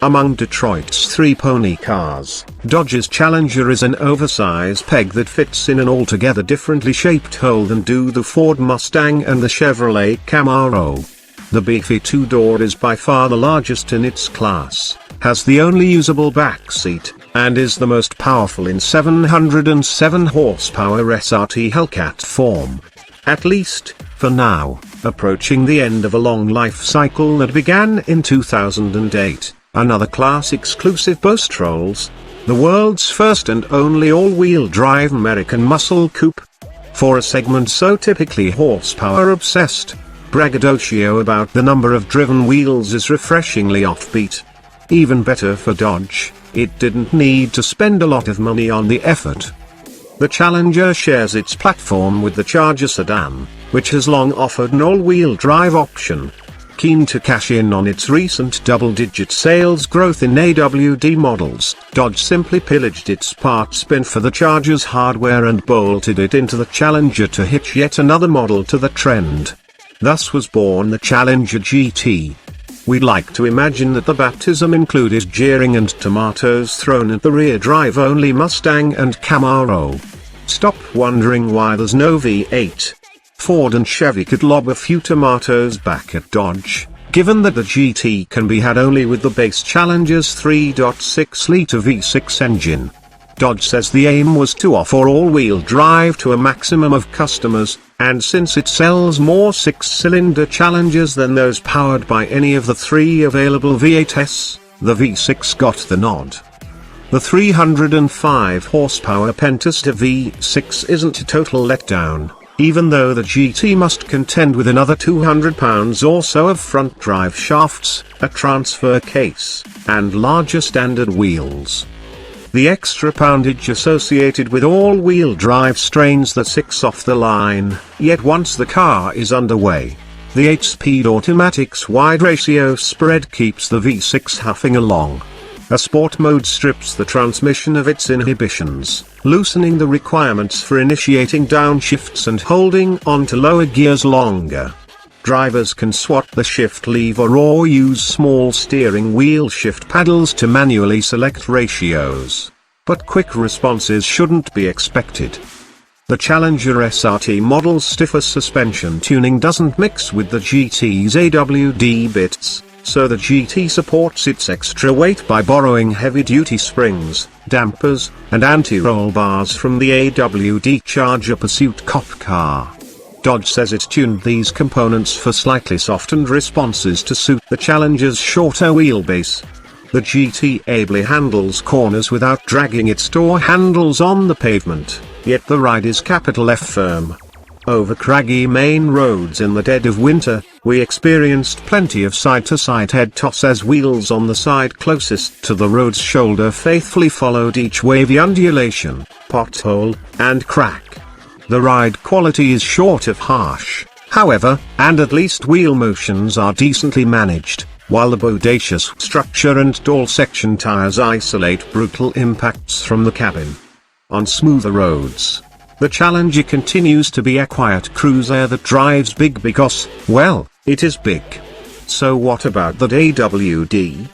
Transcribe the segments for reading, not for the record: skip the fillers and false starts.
Among Detroit's three pony cars, Dodge's Challenger is an oversize peg that fits in an altogether differently shaped hole than do the Ford Mustang and the Chevrolet Camaro. The beefy two-door is by far the largest in its class, has the only usable back seat, and is the most powerful in 707 horsepower SRT Hellcat form. At least, for now, approaching the end of a long life cycle that began in 2008. Another class-exclusive boast rolls, the world's first and only all-wheel drive American muscle coupe. For a segment so typically horsepower-obsessed, braggadocio about the number of driven wheels is refreshingly offbeat. Even better for Dodge, it didn't need to spend a lot of money on the effort. The Challenger shares its platform with the Charger sedan, which has long offered an all-wheel drive option. Keen to cash in on its recent double-digit sales growth in AWD models, Dodge simply pillaged its parts bin for the Charger's hardware and bolted it into the Challenger to hitch yet another model to the trend. Thus was born the Challenger GT. We'd like to imagine that the baptism included jeering and tomatoes thrown at the rear drive-only Mustang and Camaro. Stop wondering why there's no V8. Ford and Chevy could lob a few tomatoes back at Dodge, given that the GT can be had only with the base Challenger's 3.6-liter V6 engine. Dodge says the aim was to offer all-wheel drive to a maximum of customers, and since it sells more six-cylinder Challengers than those powered by any of the three available V8s, the V6 got the nod. The 305 horsepower Pentastar V6 isn't a total letdown, even though the GT must contend with another 200 pounds or so of front drive shafts, a transfer case, and larger standard wheels. The extra poundage associated with all-wheel drive strains the 6 off the line, yet once the car is underway, the 8-speed automatic's wide ratio spread keeps the V6 huffing along. A sport mode strips the transmission of its inhibitions, loosening the requirements for initiating downshifts and holding on to lower gears longer. Drivers can swat the shift lever or use small steering wheel shift paddles to manually select ratios. But quick responses shouldn't be expected. The Challenger SRT model's stiffer suspension tuning doesn't mix with the GT's AWD bits, so the GT supports its extra weight by borrowing heavy-duty springs, dampers, and anti-roll bars from the AWD Charger Pursuit cop car. Dodge says it tuned these components for slightly softened responses to suit the Challenger's shorter wheelbase. The GT ably handles corners without dragging its door handles on the pavement, yet the ride is capital F firm. Over craggy main roads in the dead of winter, we experienced plenty of side-to-side head toss as wheels on the side closest to the road's shoulder faithfully followed each wavy undulation, pothole, and crack. The ride quality is short of harsh, however, and at least wheel motions are decently managed, while the bodacious structure and tall section tires isolate brutal impacts from the cabin. On smoother roads, the Challenger continues to be a quiet cruiser that drives big because, well, it is big. So what about that AWD?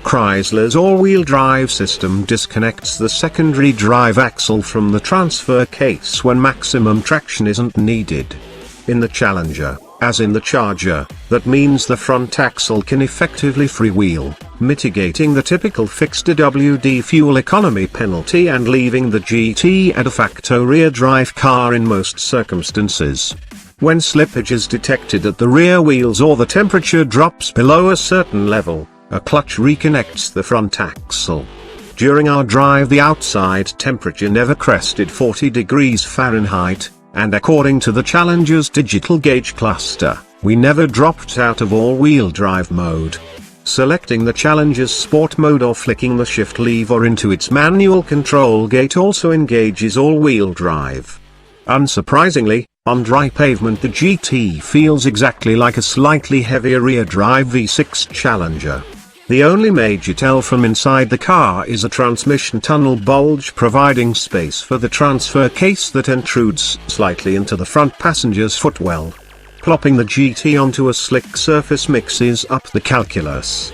Chrysler's all-wheel drive system disconnects the secondary drive axle from the transfer case when maximum traction isn't needed. In the Challenger, as in the Charger, that means the front axle can effectively freewheel, mitigating the typical fixed AWD fuel economy penalty and leaving the GT a de facto rear drive car in most circumstances. When slippage is detected at the rear wheels or the temperature drops below a certain level, a clutch reconnects the front axle. During our drive the outside temperature never crested 40 degrees Fahrenheit, and according to the Challenger's digital gauge cluster, we never dropped out of all-wheel drive mode. Selecting the Challenger's sport mode or flicking the shift lever into its manual control gate also engages all-wheel drive. Unsurprisingly, on dry pavement the GT feels exactly like a slightly heavier rear-drive V6 Challenger. The only major tell from inside the car is a transmission tunnel bulge providing space for the transfer case that intrudes slightly into the front passenger's footwell. Plopping the GT onto a slick surface mixes up the calculus.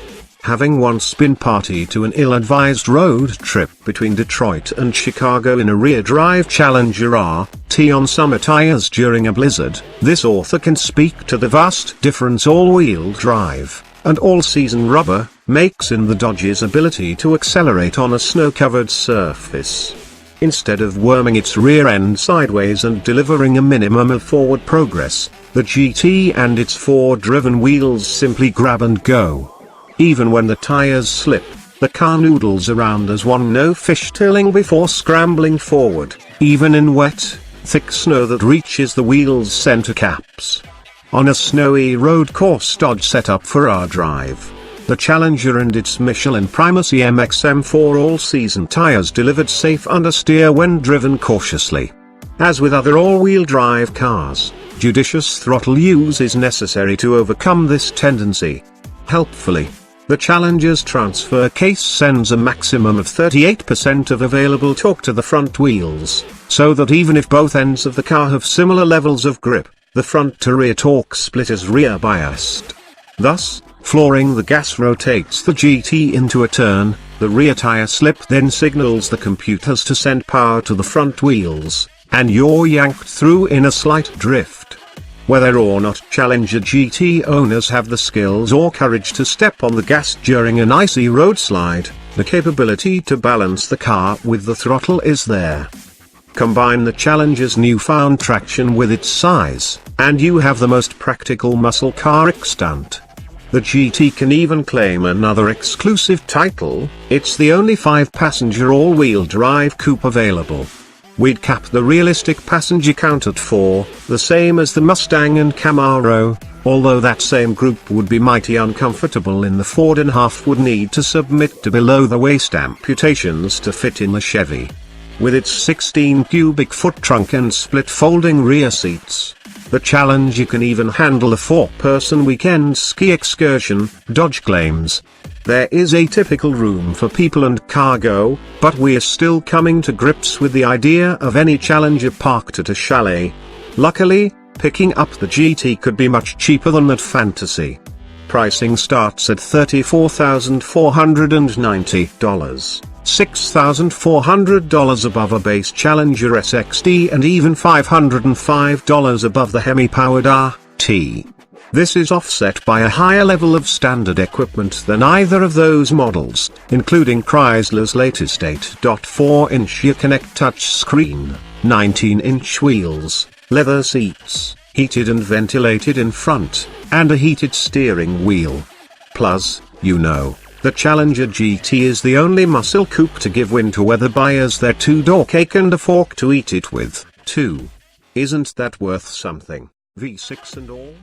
Having once been party to an ill-advised road trip between Detroit and Chicago in a rear-drive Challenger RT on summer tires during a blizzard, this author can speak to the vast difference all-wheel drive and all-season rubber makes in the Dodge's ability to accelerate on a snow-covered surface. Instead of worming its rear end sideways and delivering a minimum of forward progress, the GT and its Ford-driven wheels simply grab and go. Even when the tires slip, the car noodles around as one no fishtailing before scrambling forward, even in wet, thick snow that reaches the wheel's center caps. On a snowy road course Dodge set up for our drive, the Challenger and its Michelin Primacy MXM4 all-season tires delivered safe understeer when driven cautiously. As with other all-wheel drive cars, judicious throttle use is necessary to overcome this tendency. Helpfully, the Challenger's transfer case sends a maximum of 38% of available torque to the front wheels, so that even if both ends of the car have similar levels of grip, the front-to-rear torque split is rear-biased. Thus, flooring the gas rotates the GT into a turn, the rear tire slip then signals the computers to send power to the front wheels, and you're yanked through in a slight drift. Whether or not Challenger GT owners have the skills or courage to step on the gas during an icy roadslide, the capability to balance the car with the throttle is there. Combine the Challenger's newfound traction with its size, and you have the most practical muscle car extant. The GT can even claim another exclusive title: it's the only 5-passenger all-wheel drive coupe available. We'd cap the realistic passenger count at 4, the same as the Mustang and Camaro, although that same group would be mighty uncomfortable in the Ford and would need to submit to below-the-waist amputations to fit in the Chevy. With its 16 cubic foot trunk and split folding rear seats, the Challenger can even handle a 4-person weekend ski excursion, Dodge claims. There is atypical room for people and cargo, but we're still coming to grips with the idea of any Challenger parked at a chalet. Luckily, picking up the GT could be much cheaper than that fantasy. Pricing starts at $34,490, $6,400 above a base Challenger SXT and even $505 above the Hemi-powered RT. This is offset by a higher level of standard equipment than either of those models, including Chrysler's latest 8.4-inch Uconnect touchscreen, 19-inch wheels, leather seats, heated and ventilated in front, and a heated steering wheel. Plus, the Challenger GT is the only muscle coupe to give winter weather buyers their 2-door cake and a fork to eat it with, too. Isn't that worth something, V6 and all?